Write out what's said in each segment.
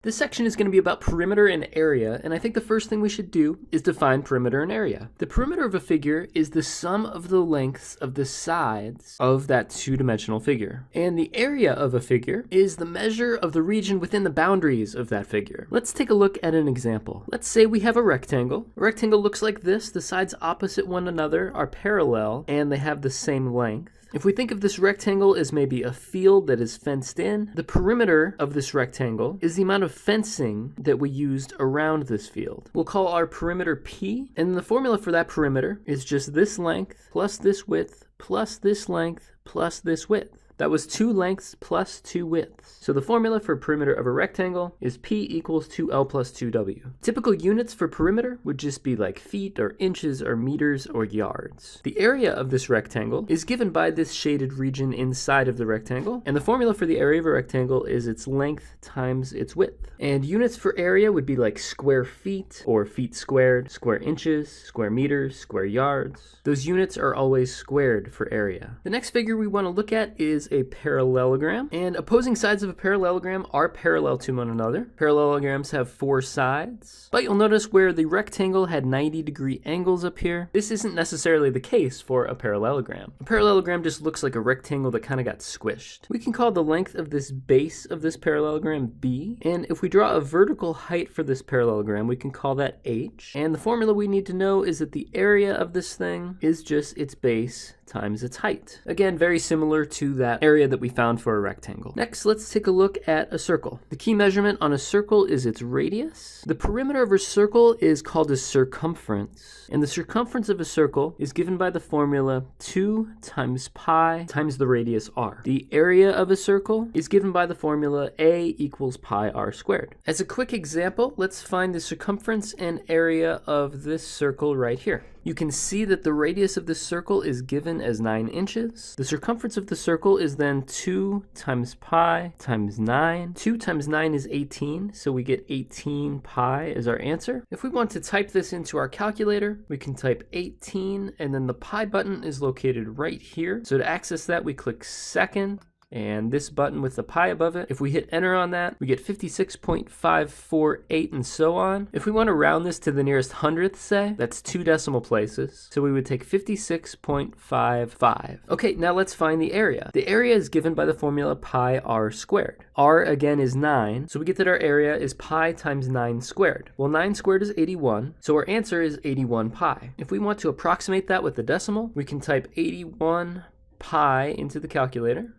This section is going to be about perimeter and area, and I think the first thing we should do is define perimeter and area. The perimeter of a figure is the sum of the lengths of the sides of that two-dimensional figure. And the area of a figure is the measure of the region within the boundaries of that figure. Let's take a look at an example. Let's say we have a rectangle. A rectangle looks like this. The sides opposite one another are parallel, and they have the same length. If we think of this rectangle as maybe a field that is fenced in, the perimeter of this rectangle is the amount of fencing that we used around this field. We'll call our perimeter P, and the formula for that perimeter is just this length plus this width plus this length plus this width. That was 2 lengths plus 2 widths. So the formula for perimeter of a rectangle is P equals 2L plus 2W. Typical units for perimeter would just be like feet or inches or meters or yards. The area of this rectangle is given by this shaded region inside of the rectangle, and the formula for the area of a rectangle is its length times its width. And units for area would be like square feet or feet squared, square inches, square meters, square yards. Those units are always squared for area. The next figure we want to look at is a parallelogram, and opposing sides of a parallelogram are parallel to one another. Parallelograms have 4 sides, but you'll notice where the rectangle had 90-degree angles up here, this isn't necessarily the case for a parallelogram. A parallelogram just looks like a rectangle that kind of got squished. We can call the length of this base of this parallelogram B, and if we draw a vertical height for this parallelogram, we can call that H, and the formula we need to know is that the area of this thing is just its base times its height. Again, very similar to that area that we found for a rectangle. Next, let's take a look at a circle. The key measurement on a circle is its radius. The perimeter of a circle is called a circumference, and the circumference of a circle is given by the formula 2 times pi times the radius r. The area of a circle is given by the formula a equals pi r squared. As a quick example, let's find the circumference and area of this circle right here. You can see that the radius of this circle is given as 9 inches. The circumference of the circle is then 2 times pi times 9. 2 times 9 is 18, so we get 18 pi as our answer. If we want to type this into our calculator, we can type 18, and then the pi button is located right here. So to access that, we click second, and this button with the pi above it. If we hit enter on that, we get 56.548 and so on. If we want to round this to the nearest hundredth, say, that's 2 decimal places. So we would take 56.55. Okay, now let's find the area. The area is given by the formula pi r squared. R again is 9, so we get that our area is pi times 9 squared. Well, 9 squared is 81, so our answer is 81 pi. If we want to approximate that with the decimal, we can type 81 pi into the calculator.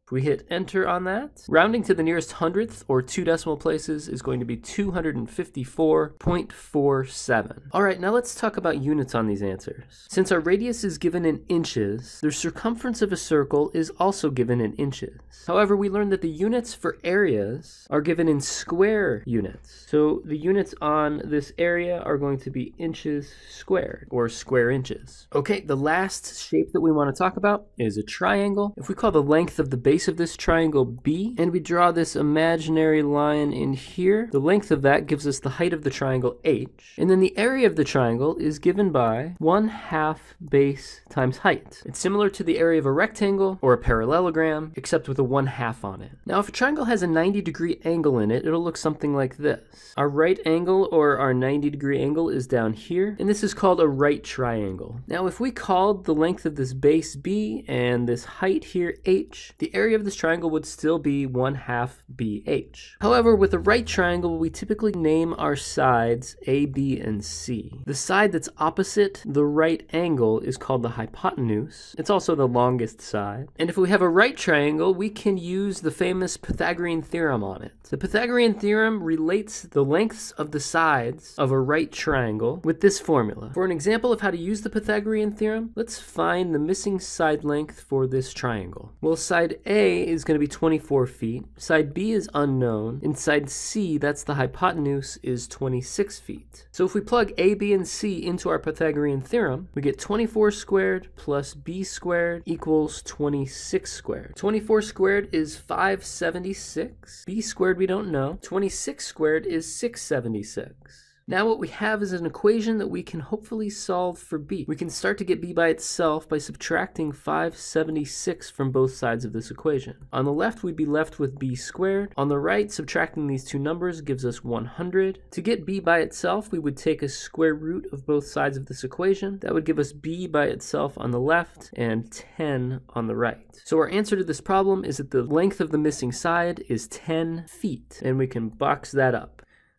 If we hit enter on that, rounding to the nearest hundredth or 2 decimal places is going to be 254.47. All right, now let's talk about units on these answers. Since our radius is given in inches, the circumference of a circle is also given in inches. However, we learned that the units for areas are given in square units. So the units on this area are going to be inches squared, or square inches. Okay, the last shape that we want to talk about is a triangle. If we call the length of the base of this triangle B, and we draw this imaginary line in here, the length of that gives us the height of the triangle H, and then the area of the triangle is given by 1/2 base times height. It's similar to the area of a rectangle or a parallelogram, except with a 1/2 on it. Now, if a triangle has a 90-degree angle in it, it'll look something like this. Our right angle, or our 90-degree angle, is down here, and this is called a right triangle. Now, if we called the length of this base B and this height here H, the area of this triangle would still be 1/2 BH. However, with a right triangle, we typically name our sides A, B, and C. The side that's opposite the right angle is called the hypotenuse. It's also the longest side. And if we have a right triangle, we can use the famous Pythagorean theorem on it. The Pythagorean theorem relates the lengths of the sides of a right triangle with this formula. For an example of how to use the Pythagorean theorem, let's find the missing side length for this triangle. Well, side A is going to be 24 feet, side B is unknown, and side C, that's the hypotenuse, is 26 feet. So if we plug A, B, and C into our Pythagorean theorem, we get 24 squared plus B squared equals 26 squared. 24 squared is 576. B squared we don't know. 26 squared is 676. Now what we have is an equation that we can hopefully solve for b. We can start to get b by itself by subtracting 576 from both sides of this equation. On the left, we'd be left with b squared. On the right, subtracting these two numbers gives us 100. To get b by itself, we would take a square root of both sides of this equation. That would give us b by itself on the left and 10 on the right. So our answer to this problem is that the length of the missing side is 10 feet, and we can box that up.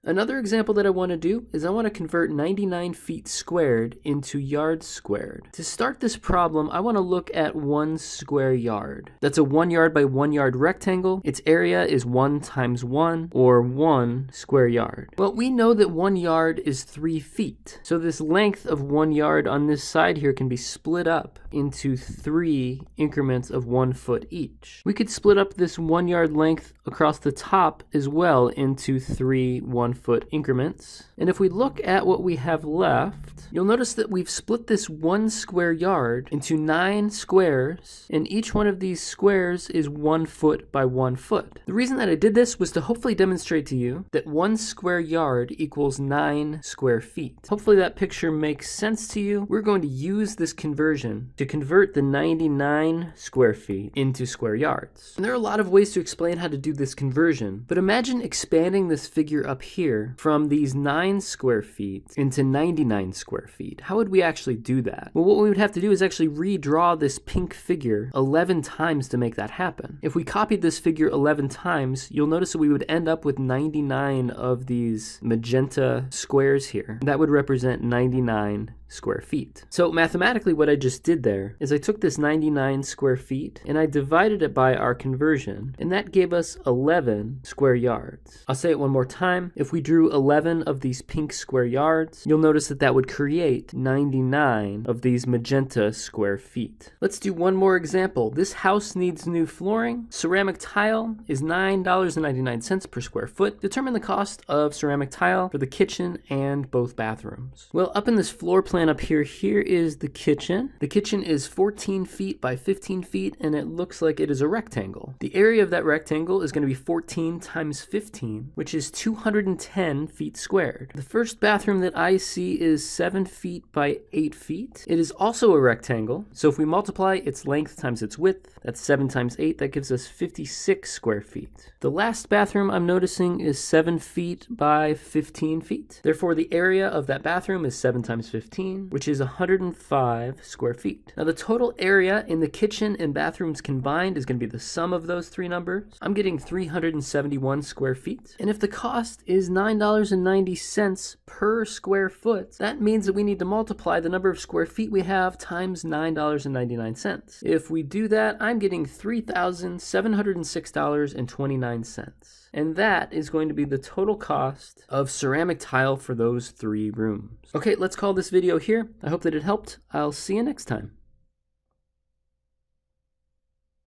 Another example that I want to do is I want to convert 99 feet squared into yards squared. To start this problem, I want to look at 1 square yard. That's a 1 yard by 1 yard rectangle. Its area is 1 times 1, or 1 square yard. Well, we know that 1 yard is 3 feet. So this length of 1 yard on this side here can be split up into 3 increments of 1 foot each. We could split up this 1 yard length across the top as well into 3 1-foot increments. And if we look at what we have left, you'll notice that we've split this 1 square yard into 9 squares, and each one of these squares is 1 foot by 1 foot. The reason that I did this was to hopefully demonstrate to you that 1 square yard equals 9 square feet. Hopefully that picture makes sense to you. We're going to use this conversion to convert the 99 square feet into square yards. And there are a lot of ways to explain how to do this conversion, but imagine expanding this figure up here from these 9 square feet into 99 square feet. How would we actually do that? Well, what we would have to do is actually redraw this pink figure 11 times to make that happen. If we copied this figure 11 times, you'll notice that we would end up with 99 of these magenta squares here. That would represent 99 square feet. So mathematically what I just did there is I took this 99 square feet and I divided it by our conversion, and that gave us 11 square yards. I'll say it one more time. If we drew 11 of these pink square yards, you'll notice that that would create 99 of these magenta square feet. Let's do one more example. This house needs new flooring. Ceramic tile is $9.99 per square foot. Determine the cost of ceramic tile for the kitchen and both bathrooms. Well, up in this floor plan up here is the kitchen. The kitchen is 14 feet by 15 feet, and it looks like it is a rectangle. The area of that rectangle is going to be 14 times 15, which is 210 feet squared. The first bathroom that I see is 7 feet by 8 feet. It is also a rectangle, so if we multiply its length times its width, that's 7 times 8, that gives us 56 square feet. The last bathroom I'm noticing is 7 feet by 15 feet. Therefore, the area of that bathroom is 7 times 15, which is 105 square feet. Now, the total area in the kitchen and bathrooms combined is going to be the sum of those three numbers. I'm getting 371 square feet. And if the cost is $9.90 per square foot, that means that we need to multiply the number of square feet we have times $9.99. If we do that, I'm getting $3,706.29. And that is going to be the total cost of ceramic tile for those 3 rooms. Okay, let's call this video here. I hope that it helped. I'll see you next time.